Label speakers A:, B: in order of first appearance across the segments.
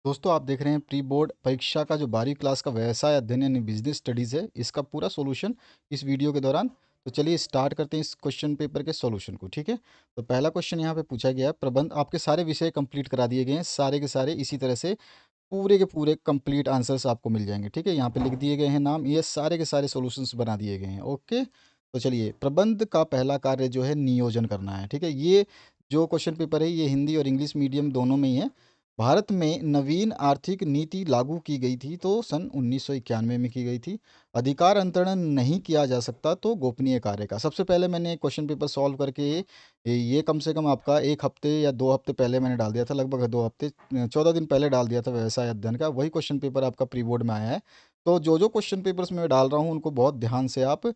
A: दोस्तों आप देख रहे हैं प्री बोर्ड परीक्षा का जो 12वीं क्लास का व्यवसाय अध्ययन यानी बिजनेस स्टडीज़ है, इसका पूरा सॉल्यूशन इस वीडियो के दौरान। तो चलिए स्टार्ट करते हैं इस क्वेश्चन पेपर के सॉल्यूशन को। ठीक है, तो पहला क्वेश्चन यहाँ पे पूछा गया है, प्रबंध आपके सारे विषय कंप्लीट करा दिए गए हैं, सारे के सारे इसी तरह से पूरे के पूरे कंप्लीट आंसर्स आपको मिल जाएंगे। ठीक है, यहाँ पे लिख दिए गए हैं नाम, ये सारे के सारे सॉल्यूशंस बना दिए गए हैं। ओके, तो चलिए प्रबंध का पहला कार्य जो है नियोजन करना है। ठीक है, ये जो क्वेश्चन पेपर है ये हिंदी और इंग्लिश मीडियम दोनों में ही है। भारत में नवीन आर्थिक नीति लागू की गई थी तो सन 1991 में की गई थी। अधिकार अंतरण नहीं किया जा सकता तो गोपनीय कार्य का। सबसे पहले मैंने क्वेश्चन पेपर सॉल्व करके ये कम से कम आपका 1 हफ्ते या 2 हफ्ते पहले मैंने डाल दिया था, लगभग 2 हफ्ते 14 दिन पहले डाल दिया था व्यवसाय अध्ययन का। वही क्वेश्चन पेपर आपका प्री बोर्ड में आया है। तो जो जो क्वेश्चन पेपर्स मैं डाल रहा हूँ उनको बहुत ध्यान से आप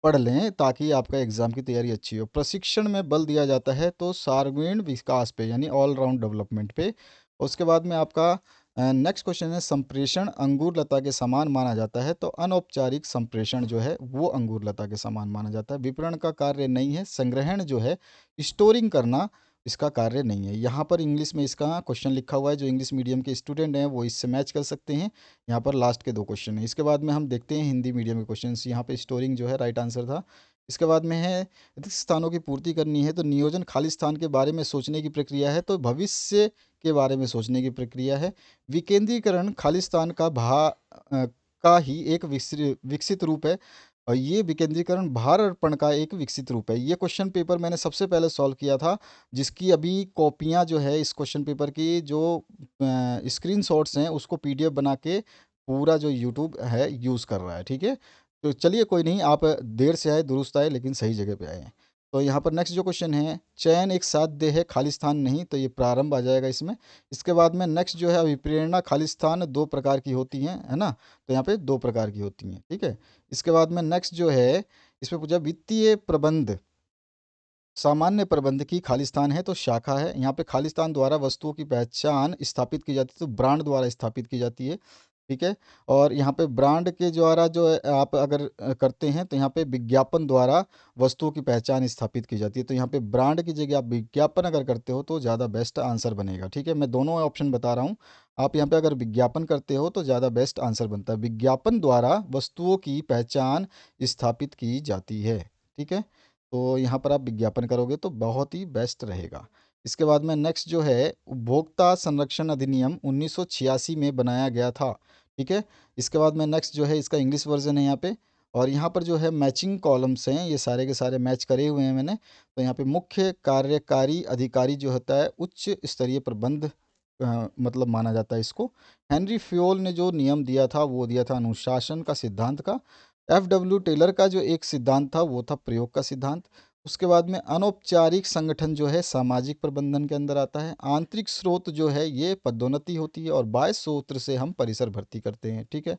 A: पढ़ लें ताकि आपका एग्जाम की तैयारी अच्छी हो। प्रशिक्षण में बल दिया जाता है तो सार्वजनिक विकास पे यानी ऑल राउंड डेवलपमेंट पे। उसके बाद में आपका नेक्स्ट क्वेश्चन है, संप्रेषण अंगूर लता के समान माना जाता है तो अनौपचारिक संप्रेषण जो है वो अंगूर लता के समान माना जाता है। विपणन का कार्य नहीं है, संग्रहण जो है स्टोरिंग करना इसका कार्य नहीं है। यहाँ पर इंग्लिश में इसका क्वेश्चन लिखा हुआ है, जो इंग्लिश मीडियम के स्टूडेंट हैं वो इससे मैच कर सकते हैं। यहाँ पर लास्ट के 2 क्वेश्चन हैं। इसके बाद में हम देखते हैं हिंदी मीडियम के क्वेश्चन। यहाँ पे स्टोरिंग जो है राइट आंसर था। इसके बाद में है, रिक्त स्थानों की पूर्ति करनी है तो नियोजन खाली स्थान के बारे में सोचने की प्रक्रिया है तो भविष्य के बारे में सोचने की प्रक्रिया है। विकेंद्रीकरण खालिस्तान का का ही एक विकसित रूप है और ये विकेंद्रीकरण भार अर्पण का एक विकसित रूप है। ये क्वेश्चन पेपर मैंने सबसे पहले सॉल्व किया था, जिसकी अभी कॉपियाँ जो है इस क्वेश्चन पेपर की जो स्क्रीनशॉट्स हैं उसको पीडीएफ बना के पूरा जो यूट्यूब है यूज़ कर रहा है। ठीक है, तो चलिए कोई नहीं, आप देर से आए दुरुस्त आए लेकिन सही जगह पे आए हैं। तो यहाँ पर नेक्स्ट जो क्वेश्चन है, चयन एक साध्य है खालिस्तान नहीं, तो ये प्रारंभ आ जाएगा इसमें। इसके बाद में नेक्स्ट जो है, अभिप्रेरणा खालिस्तान 2 प्रकार की होती हैं, है ना, तो यहाँ पे 2 प्रकार की होती हैं। ठीक है, इसके बाद में नेक्स्ट जो है, इसमें पूछा वित्तीय प्रबंध सामान्य प्रबंध की खालिस्तान है तो शाखा है। यहाँ पे खालिस्तान द्वारा वस्तुओं की पहचान स्थापित की जाती है तो ब्रांड द्वारा स्थापित की जाती है। ठीक है, और यहाँ पे ब्रांड के द्वारा जो है आप अगर करते हैं तो यहाँ पे विज्ञापन द्वारा वस्तुओं की पहचान स्थापित की जाती है। तो यहाँ पे ब्रांड की जगह आप विज्ञापन अगर करते हो तो ज़्यादा बेस्ट आंसर बनेगा। ठीक है, मैं दोनों ऑप्शन बता रहा हूँ। आप यहाँ पे अगर विज्ञापन करते हो तो ज़्यादा बेस्ट आंसर बनता है। विज्ञापन द्वारा वस्तुओं की पहचान स्थापित की जाती है। ठीक है, तो यहाँ पर आप विज्ञापन करोगे तो बहुत ही बेस्ट रहेगा। इसके बाद में नेक्स्ट जो है, उपभोक्ता संरक्षण अधिनियम 1986 में बनाया गया था। ठीक है, इसके बाद में नेक्स्ट जो है इसका इंग्लिश वर्जन है यहाँ पे। और यहाँ पर जो है मैचिंग कॉलम्स हैं, ये सारे के सारे मैच करे हुए हैं मैंने। तो यहाँ पे मुख्य कार्यकारी अधिकारी जो होता है उच्च स्तरीय प्रबंध मतलब माना जाता है इसको। हेनरी फ्योल ने जो नियम दिया था वो दिया था अनुशासन का सिद्धांत का। एफ टेलर का जो एक सिद्धांत था वो था प्रयोग का सिद्धांत। उसके बाद में अनौपचारिक संगठन जो है सामाजिक प्रबंधन के अंदर आता है। आंतरिक स्रोत जो है ये पदोन्नति होती है और बाह्य स्रोत से हम परिसर भर्ती करते हैं। ठीक है,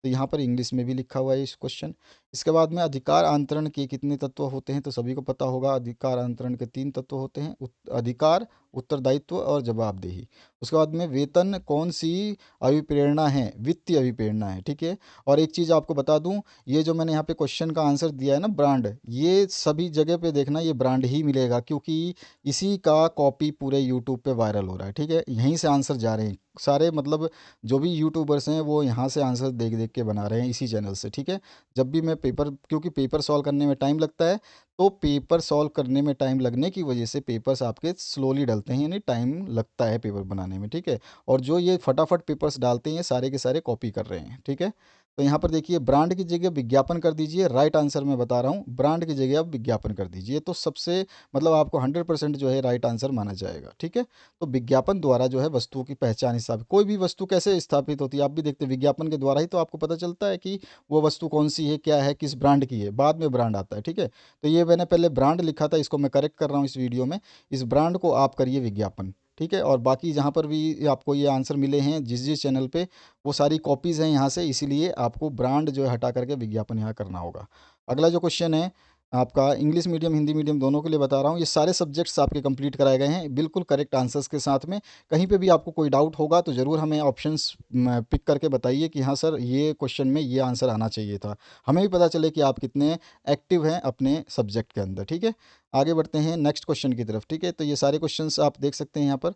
A: तो यहाँ पर इंग्लिश में भी लिखा हुआ है इस क्वेश्चन। इसके बाद में अधिकार अंतरण के कितने तत्व होते हैं तो सभी को पता होगा, अधिकार अंतरण के 3 तत्व होते हैं, अधिकार, उत्तरदायित्व और जवाबदेही। उसके बाद में वेतन कौन सी अभिप्रेरणा है, वित्तीय अभिप्रेरणा है। ठीक है, और एक चीज़ आपको बता दूं, ये जो मैंने यहाँ पे क्वेश्चन का आंसर दिया है ना ब्रांड, ये सभी जगह पे देखना ये ब्रांड ही मिलेगा क्योंकि इसी का कॉपी पूरे यूट्यूब पे वायरल हो रहा है। ठीक है, यहीं से आंसर जा रहे हैं सारे, मतलब जो भी यूट्यूबर्स हैं वो यहाँ से आंसर देख देख के बना रहे हैं इसी चैनल से। ठीक है, जब भी मैं पेपर, क्योंकि पेपर सॉल्व करने में टाइम लगता है, तो पेपर सॉल्व करने में टाइम लगने की वजह से पेपर्स आपके स्लोली डलते हैं, यानी टाइम लगता है पेपर बनाने में। ठीक है, और जो ये फटाफट पेपर्स डालते हैं ये सारे के सारे कॉपी कर रहे हैं। ठीक है, तो यहाँ पर देखिए ब्रांड की जगह विज्ञापन कर दीजिए, राइट आंसर मैं बता रहा हूँ, ब्रांड की जगह आप विज्ञापन कर दीजिए तो सबसे, मतलब आपको 100% जो है राइट आंसर माना जाएगा। ठीक है, तो विज्ञापन द्वारा जो है वस्तुओं की पहचान स्थापित, कोई भी वस्तु कैसे स्थापित होती है आप भी देखते हैं, विज्ञापन के द्वारा ही तो आपको पता चलता है कि वो वस्तु कौन सी है, क्या है, किस ब्रांड की है, बाद में ब्रांड आता है। ठीक है, तो ये मैंने पहले ब्रांड लिखा था, इसको मैं करेक्ट कर रहा हूँ इस वीडियो में, इस ब्रांड को आप करिए विज्ञापन। ठीक है, और बाकी जहाँ पर भी आपको ये आंसर मिले हैं जिस जिस चैनल पे, वो सारी कॉपीज़ हैं यहाँ से, इसीलिए आपको ब्रांड जो है हटा करके विज्ञापन यहाँ करना होगा। अगला जो क्वेश्चन है आपका, इंग्लिश मीडियम हिंदी मीडियम दोनों के लिए बता रहा हूँ, ये सारे सब्जेक्ट्स आपके कंप्लीट कराए गए हैं बिल्कुल करेक्ट आंसर्स के साथ में। कहीं पे भी आपको कोई डाउट होगा तो ज़रूर हमें ऑप्शंस पिक करके बताइए कि हाँ सर ये क्वेश्चन में ये आंसर आना चाहिए था, हमें भी पता चले कि आप कितने एक्टिव हैं अपने सब्जेक्ट के अंदर। ठीक है, आगे बढ़ते हैं नेक्स्ट क्वेश्चन की तरफ। ठीक है, तो ये सारे क्वेश्चंस आप देख सकते हैं यहाँ पर,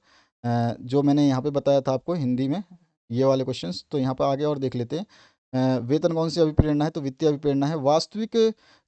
A: जो मैंने यहाँ पे बताया था आपको हिंदी में, ये वाले क्वेश्चंस। तो यहाँ पर आगे और देख लेते हैं। वेतन कौन सी अभिप्रेरणा है? तो वित्तीय अभिप्रेरणा है। वास्तविक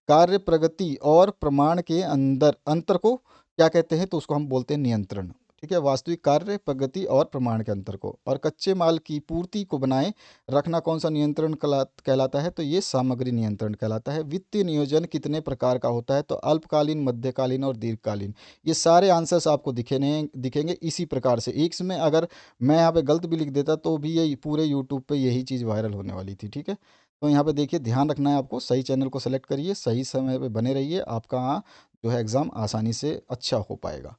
A: कार्य प्रगति और प्रमाण के अंदर अंतर को क्या कहते हैं? तो उसको हम बोलते हैं नियंत्रण। ठीक है, वास्तविक कार्य प्रगति और प्रमाण के अंतर को। और कच्चे माल की पूर्ति को बनाए रखना कौन सा नियंत्रण कहलाता है? तो ये सामग्री नियंत्रण कहलाता है। वित्तीय नियोजन कितने प्रकार का होता है? तो अल्पकालीन, मध्यकालीन और दीर्घकालीन। ये सारे आंसर्स आपको दिखेंगे इसी प्रकार से। एक में अगर मैं यहाँ पे गलत भी लिख देता तो भी ये पूरे यूट्यूब पे यही चीज़ वायरल होने वाली थी। ठीक है, तो यहाँ पे देखिए, ध्यान रखना है आपको, सही चैनल को सेलेक्ट करिए, सही समय पे बने रहिए, आपका जो है एग्ज़ाम आसानी से अच्छा हो पाएगा।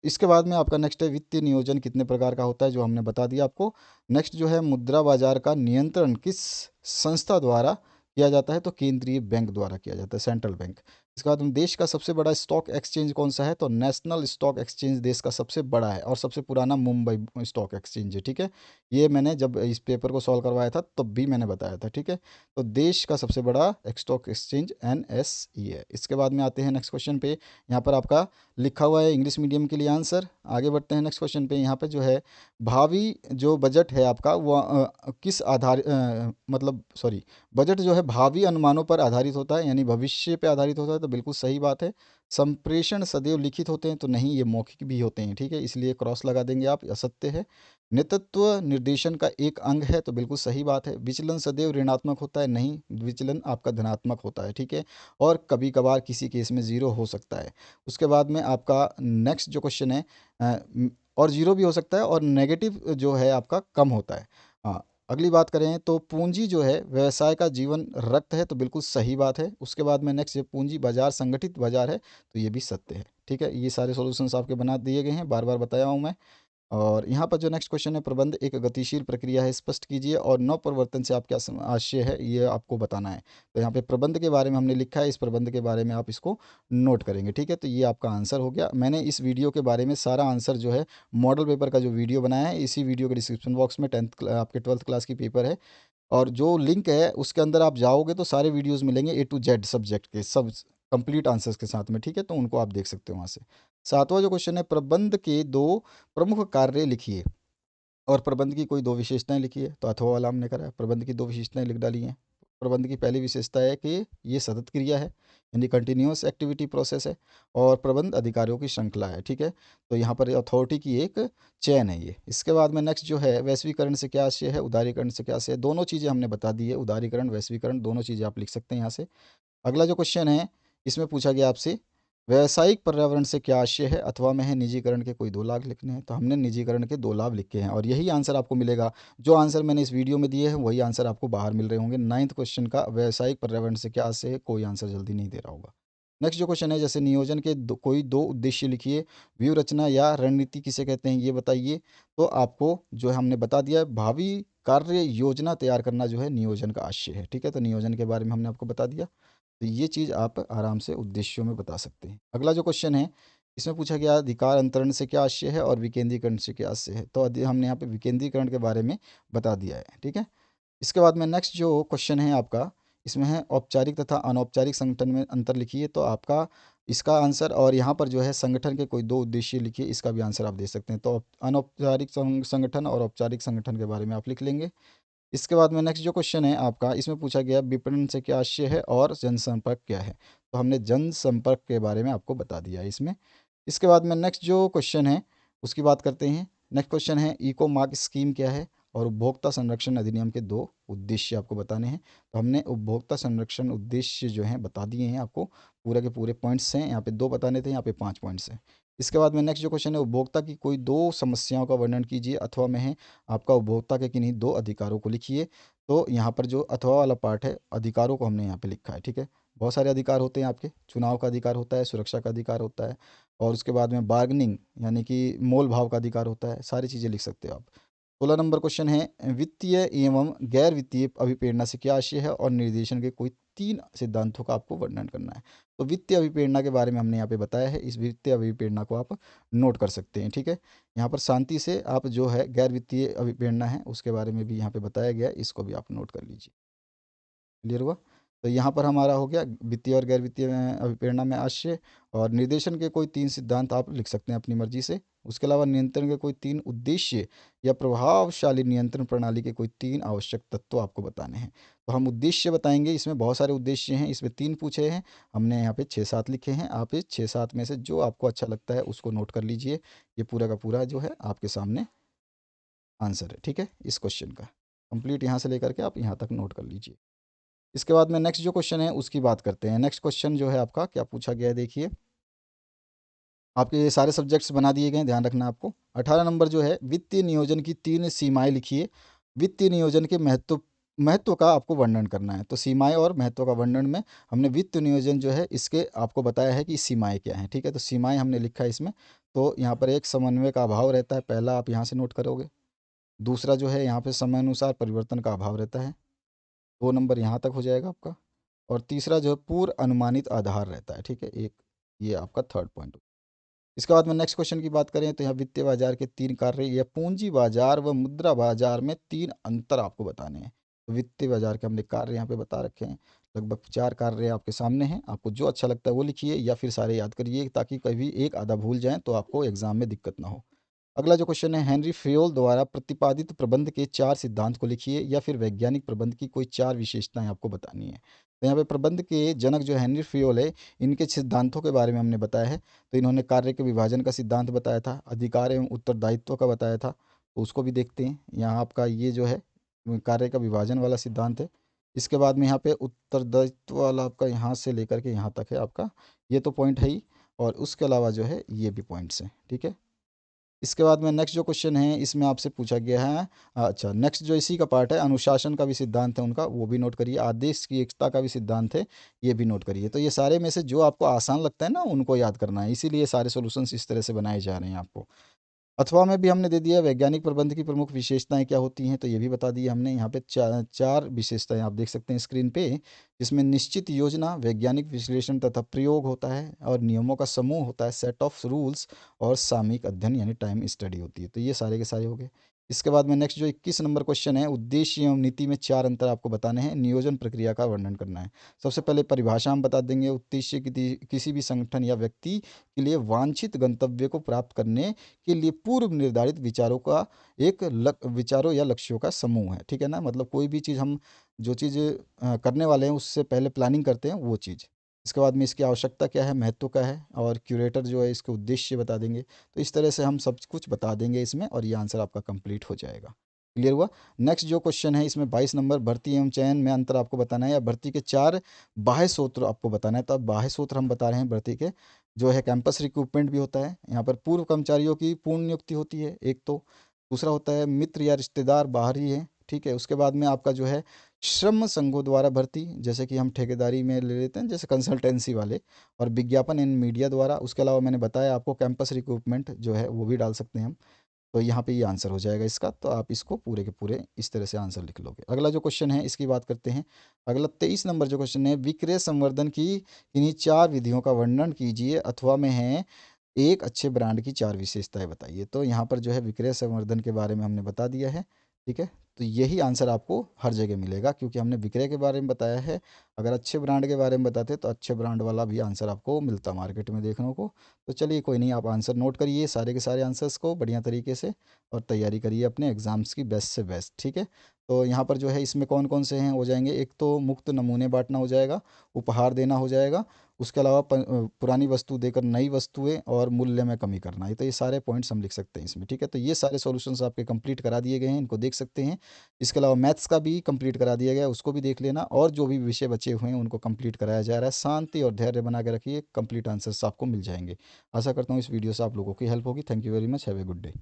A: इसके बाद में आपका नेक्स्ट है वित्तीय नियोजन कितने प्रकार का होता है, जो हमने बता दिया आपको। नेक्स्ट जो है मुद्रा बाजार का नियंत्रण किस संस्था द्वारा किया जाता है? तो केंद्रीय बैंक द्वारा किया जाता है, सेंट्रल बैंक। इसके बाद में देश का सबसे बड़ा स्टॉक एक्सचेंज कौन सा है? तो नेशनल स्टॉक एक्सचेंज देश का सबसे बड़ा है और सबसे पुराना मुंबई स्टॉक एक्सचेंज है। ठीक है, ये मैंने जब इस पेपर को सॉल्व करवाया था तब भी मैंने बताया था। ठीक है, तो देश का सबसे बड़ा स्टॉक एक्सचेंज NSE है। इसके बाद में आते हैं नेक्स्ट क्वेश्चन पे। यहाँ पर आपका लिखा हुआ है इंग्लिश मीडियम के लिए आंसर। आगे बढ़ते हैं नेक्स्ट क्वेश्चन पे। यहाँ पे जो है भावी जो बजट है आपका वो किस आधार मतलब सॉरी, बजट जो है भावी अनुमानों पर आधारित होता है, यानी भविष्य पे आधारित होता है। तो बिल्कुल सही बात है। संप्रेषण सदैव लिखित होते हैं? तो नहीं, ये मौखिक भी होते हैं। ठीक है, इसलिए क्रॉस लगा देंगे आप, असत्य है। नेतृत्व निर्देशन का एक अंग है? तो बिल्कुल सही बात है। विचलन सदैव ऋणात्मक होता है? नहीं, विचलन आपका धनात्मक होता है। ठीक है, और कभी कभार किसी केस में जीरो हो सकता है। उसके बाद में आपका नेक्स्ट जो क्वेश्चन है और जीरो भी हो सकता है और नेगेटिव जो है आपका कम होता है। हाँ, अगली बात करें तो पूंजी जो है व्यवसाय का जीवन रक्त है? तो बिल्कुल सही बात है। उसके बाद में नेक्स्ट, पूंजी बाजार संगठित बाजार है? तो ये भी सत्य है। ठीक है, ये सारे सॉल्यूशंस आपके बना दिए गए हैं, बार बार बताया हूँ मैं। और यहाँ पर जो नेक्स्ट क्वेश्चन है, प्रबंध एक गतिशील प्रक्रिया है, स्पष्ट कीजिए और नव परिवर्तन से आप क्या आशय है, ये आपको बताना है। तो यहाँ पे प्रबंध के बारे में हमने लिखा है, इस प्रबंध के बारे में आप इसको नोट करेंगे। ठीक है, तो ये आपका आंसर हो गया। मैंने इस वीडियो के बारे में सारा आंसर जो है मॉडल पेपर का जो वीडियो बनाया है, इसी वीडियो के डिस्क्रिप्शन बॉक्स में आपके 12th क्लास की पेपर है, और जो लिंक है उसके अंदर आप जाओगे तो सारे वीडियोस मिलेंगे A to Z सब्जेक्ट के, सब कंप्लीट आंसर्स के साथ में। ठीक है, तो उनको आप देख सकते हो वहाँ से। सातवां जो क्वेश्चन है, प्रबंध के दो प्रमुख कार्य लिखिए और प्रबंध की कोई दो विशेषताएं लिखिए। तो अथवा वाला हमने करा है, प्रबंध की दो विशेषताएं लिख डाली हैं। प्रबंध की पहली विशेषता है कि ये सतत क्रिया है, यानी कंटिन्यूअस एक्टिविटी प्रोसेस है, और प्रबंध अधिकारियों की श्रृंखला है। ठीक है, तो यहाँ पर अथॉरिटी की एक चेन है ये। इसके बाद में नेक्स्ट जो है, वैश्वीकरण से क्या आशय है, उदारीकरण से क्या आशय है? दोनों चीज़ें हमने बता दी है, उदारीकरण वैश्वीकरण दोनों चीज़ें आप लिख सकते हैं यहाँ से। अगला जो क्वेश्चन है, इसमें पूछा गया आपसे व्यावसायिक पर्यावरण से क्या आशय है, अथवा में है निजीकरण के कोई दो लाभ लिखने हैं। तो हमने निजीकरण के दो लाभ लिखे हैं और यही आंसर आपको मिलेगा। जो आंसर मैंने इस वीडियो में दिए हैं वही आंसर आपको बाहर मिल रहे होंगे। 9th क्वेश्चन का व्यावसायिक पर्यावरण से क्या आशय है, कोई आंसर जल्दी नहीं दे रहा होगा। नेक्स्ट जो क्वेश्चन है, जैसे नियोजन के कोई दो उद्देश्य लिखिए, व्यूह रचना या रणनीति किसे कहते हैं ये बताइए। तो आपको जो है हमने बता दिया है, भावी कार्य योजना तैयार करना जो है नियोजन का आशय है। ठीक है, तो नियोजन के बारे में हमने आपको बता दिया। तो ये चीज़ आप आराम से उद्देश्यों में बता सकते हैं। अगला जो क्वेश्चन है, इसमें पूछा गया अधिकार अंतरण से क्या आशय है और विकेंद्रीकरण से क्या आशय है। तो हमने यहाँ पे विकेंद्रीकरण के बारे में बता दिया है। ठीक है, इसके बाद में नेक्स्ट जो क्वेश्चन है आपका, इसमें है औपचारिक तथा अनौपचारिक संगठन में अंतर लिखिए। तो आपका इसका आंसर, और यहाँ पर जो है संगठन के कोई दो उद्देश्य लिखिए, इसका भी आंसर आप दे सकते हैं। तो अनौपचारिक संगठन और औपचारिक संगठन के बारे में आप लिख लेंगे। इसके बाद में नेक्स्ट जो क्वेश्चन है आपका, इसमें पूछा गया विपणन से क्या आशय है और जनसंपर्क क्या है। तो हमने जनसंपर्क के बारे में आपको बता दिया है इसमें। इसके बाद में नेक्स्ट जो क्वेश्चन है उसकी बात करते हैं। नेक्स्ट क्वेश्चन है इको मार्क स्कीम क्या है और उपभोक्ता संरक्षण अधिनियम के दो उद्देश्य आपको बताने हैं। तो हमने उपभोक्ता संरक्षण उद्देश्य जो हैं बता दिए हैं आपको, पूरे के पूरे पॉइंट्स हैं, यहाँ पे दो बताने थे, यहाँ पे 5 पॉइंट्स हैं। इसके बाद में नेक्स्ट जो क्वेश्चन है, उपभोक्ता की कोई दो समस्याओं का वर्णन कीजिए, अथवा में है आपका उपभोक्ता के किन्हीं दो अधिकारों को लिखिए। तो यहाँ पर जो अथवा वाला पार्ट है, अधिकारों को हमने यहाँ पे लिखा है। ठीक है, बहुत सारे अधिकार होते हैं आपके, चुनाव का अधिकार होता है, सुरक्षा का अधिकार होता है, और उसके बाद में बार्गेनिंग यानी कि मोल भाव का अधिकार होता है। सारी चीज़ें लिख सकते हो आप। 16 नंबर क्वेश्चन है, वित्तीय एवं गैर वित्तीय अभिप्रेरणा से क्या आशय है और निर्देशन के कोई 3 सिद्धांतों का आपको वर्णन करना है। तो वित्तीय अभिप्रेरणा के बारे में हमने यहाँ पे बताया है, इस वित्तीय अभिप्रेरणा को आप नोट कर सकते हैं। ठीक है, यहाँ पर शांति से आप जो है गैर वित्तीय अभिप्रेरणा है उसके बारे में भी यहाँ पे बताया गया है, इसको भी आप नोट कर लीजिए। क्लियर हुआ? तो यहाँ पर हमारा हो गया वित्तीय और गैर वित्तीय अभिप्रेरणा में आशय, और निर्देशन के कोई 3 सिद्धांत आप लिख सकते हैं अपनी मर्जी से। उसके अलावा नियंत्रण के कोई 3 उद्देश्य या प्रभावशाली नियंत्रण प्रणाली के कोई 3 आवश्यक तत्व आपको बताने हैं। तो हम उद्देश्य बताएंगे, इसमें बहुत सारे उद्देश्य हैं, इसमें 3 पूछे हैं, हमने यहाँ पे 6-7 लिखे हैं। आप इस 6-7 में से जो आपको अच्छा लगता है उसको नोट कर लीजिए। ये पूरा का पूरा जो है आपके सामने आंसर है, ठीक है, इस क्वेश्चन का कंप्लीट यहाँ से लेकर के आप यहाँ तक नोट कर लीजिए। इसके बाद में नेक्स्ट जो क्वेश्चन है उसकी बात करते हैं। नेक्स्ट क्वेश्चन जो है आपका क्या पूछा गया है, देखिए आपके ये सारे सब्जेक्ट्स बना दिए गए हैं, ध्यान रखना आपको। 18 नंबर जो है, वित्तीय नियोजन की 3 सीमाएं लिखिए। वित्तीय नियोजन के महत्व का आपको वर्णन करना है। तो सीमाएं और महत्व का वर्णन में हमने वित्तीय नियोजन जो है इसके आपको बताया है कि सीमाएं क्या हैं, ठीक है। तो सीमाएं हमने लिखा है इसमें। तो यहाँ पर एक समन्वय का अभाव रहता है, पहला आप यहाँ से नोट करोगे। दूसरा जो है यहाँ पे समय अनुसार परिवर्तन का अभाव रहता है, 2 नंबर यहाँ तक हो जाएगा आपका। और तीसरा जो है पूर्व अनुमानित आधार रहता है, ठीक है, एक ये आपका थर्ड पॉइंट। इसके बाद में नेक्स्ट क्वेश्चन की बात करें तो यहाँ वित्तीय बाजार के 3 कार्य या पूंजी बाजार व मुद्रा बाजार में 3 अंतर आपको बताने हैं। तो वित्तीय बाजार के हमने कार्य यहाँ पे बता रखे हैं, लगभग 4 कार्य आपके सामने हैं। आपको जो अच्छा लगता है वो लिखिए या फिर सारे याद करिए, ताकि कभी एक आधा भूल जाएं तो आपको एग्जाम में दिक्कत ना हो। अगला जो क्वेश्चन है, हेनरी फ्योल द्वारा प्रतिपादित प्रबंध के 4 सिद्धांत को लिखिए या फिर वैज्ञानिक प्रबंध की कोई 4 विशेषताएं आपको बतानी है। तो यहाँ पे प्रबंध के जनक जो हेनरी फ्योल है, इनके सिद्धांतों के बारे में हमने बताया है। तो इन्होंने कार्य के विभाजन का सिद्धांत बताया था, अधिकार एवं उत्तरदायित्व का बताया था, तो उसको भी देखते हैं। यहाँ आपका ये जो है कार्य का विभाजन वाला सिद्धांत है। इसके बाद में यहाँ पे उत्तरदायित्व वाला आपका यहाँ से लेकर के यहाँ तक है आपका, ये तो पॉइंट है ही, और उसके अलावा जो है ये भी पॉइंट्स हैं, ठीक है। इसके बाद में नेक्स्ट जो क्वेश्चन है इसमें आपसे पूछा गया है, अच्छा नेक्स्ट जो इसी का पार्ट है, अनुशासन का भी सिद्धांत है उनका, वो भी नोट करिए। आदेश की एकता का भी सिद्धांत है, ये भी नोट करिए। तो ये सारे में से जो आपको आसान लगता है ना उनको याद करना है, इसीलिए सारे सॉल्यूशंस इस तरह से बनाए जा रहे हैं आपको। अथवा में भी हमने दे दिया वैज्ञानिक प्रबंध की प्रमुख विशेषताएं क्या होती हैं, तो ये भी बता दिया हमने। यहाँ पे 4 विशेषताएं आप देख सकते हैं स्क्रीन पे, जिसमें निश्चित योजना, वैज्ञानिक विश्लेषण तथा प्रयोग होता है, और नियमों का समूह होता है, सेट ऑफ रूल्स, और सामयिक अध्ययन यानी टाइम स्टडी होती है। तो ये सारे के सारे हो गए। इसके बाद में नेक्स्ट जो 21 नंबर क्वेश्चन है, उद्देश्य एवं नीति में 4 अंतर आपको बताने हैं, नियोजन प्रक्रिया का वर्णन करना है। सबसे पहले परिभाषा हम बता देंगे, उद्देश्य किसी भी संगठन या व्यक्ति के लिए वांछित गंतव्य को प्राप्त करने के लिए पूर्व निर्धारित विचारों का एक विचारों या लक्ष्यों का समूह है, ठीक है ना। मतलब कोई भी चीज़ हम जो चीज़ करने वाले हैं उससे पहले प्लानिंग करते हैं वो चीज़। इसके बाद में इसकी आवश्यकता क्या है, महत्व क्या है, और क्यूरेटर जो है इसके उद्देश्य बता देंगे। तो इस तरह से हम सब कुछ बता देंगे इसमें, और ये आंसर आपका कंप्लीट हो जाएगा। क्लियर हुआ। नेक्स्ट जो क्वेश्चन है इसमें 22 नंबर, भर्ती एवं चयन में अंतर आपको बताना है, या भर्ती के 4 बाह्य सूत्र आपको बताना है। तो अब बाह्य सूत्र हम बता रहे हैं भर्ती के, जो है कैंपस रिक्रूटमेंट भी होता है, यहाँ पर पूर्व कर्मचारियों की पूर्ण नियुक्ति होती है एक तो, दूसरा होता है मित्र या रिश्तेदार बाहरी है, ठीक है। उसके बाद में आपका जो है श्रम संघों द्वारा भर्ती, जैसे कि हम ठेकेदारी में ले लेते हैं जैसे कंसल्टेंसी वाले, और विज्ञापन इन मीडिया द्वारा। उसके अलावा मैंने बताया आपको कैंपस रिक्रूटमेंट जो है वो भी डाल सकते हैं हम। तो यहाँ पे ये आंसर हो जाएगा इसका, तो आप इसको पूरे के पूरे इस तरह से आंसर लिख लोगे। अगला जो क्वेश्चन है इसकी बात करते हैं। अगला 23 नंबर जो क्वेश्चन है, विक्रय संवर्धन की इन्हीं 4 विधियों का वर्णन कीजिए, अथवा में है एक अच्छे ब्रांड की 4 विशेषताएं बताइए। तो यहाँ पर जो है विक्रय संवर्धन के बारे में हमने बता दिया है, ठीक है। तो यही आंसर आपको हर जगह मिलेगा, क्योंकि हमने विक्रय के बारे में बताया है। अगर अच्छे ब्रांड के बारे में बताते तो अच्छे ब्रांड वाला भी आंसर आपको मिलता मार्केट में देखने को। तो चलिए कोई नहीं, आप आंसर नोट करिए सारे के सारे आंसर्स को बढ़िया तरीके से, और तैयारी करिए अपने एग्ज़ाम्स की बेस्ट से बेस्ट, ठीक है। तो यहाँ पर जो है इसमें कौन कौन से हैं हो जाएंगे, एक तो मुफ्त नमूने बांटना हो जाएगा, उपहार देना हो जाएगा, उसके अलावा पुरानी वस्तु देकर नई वस्तुएं, और मूल्य में कमी करना है। तो ये सारे पॉइंट्स हम लिख सकते हैं इसमें, ठीक है। तो ये सारे सॉल्यूशंस आपके कंप्लीट करा दिए गए हैं, इनको देख सकते हैं। इसके अलावा मैथ्स का भी कंप्लीट करा दिया गया है, उसको भी देख लेना, और जो भी विषय बचे हुए हैं उनको कंप्लीट कराया जा रहा है। शांति और धैर्य बना के रखिए, कंप्लीट आंसर्स आपको मिल जाएंगे। आशा करता हूँ इस वीडियो से आप लोगों की हेल्प होगी। Thank you very much, have a good day.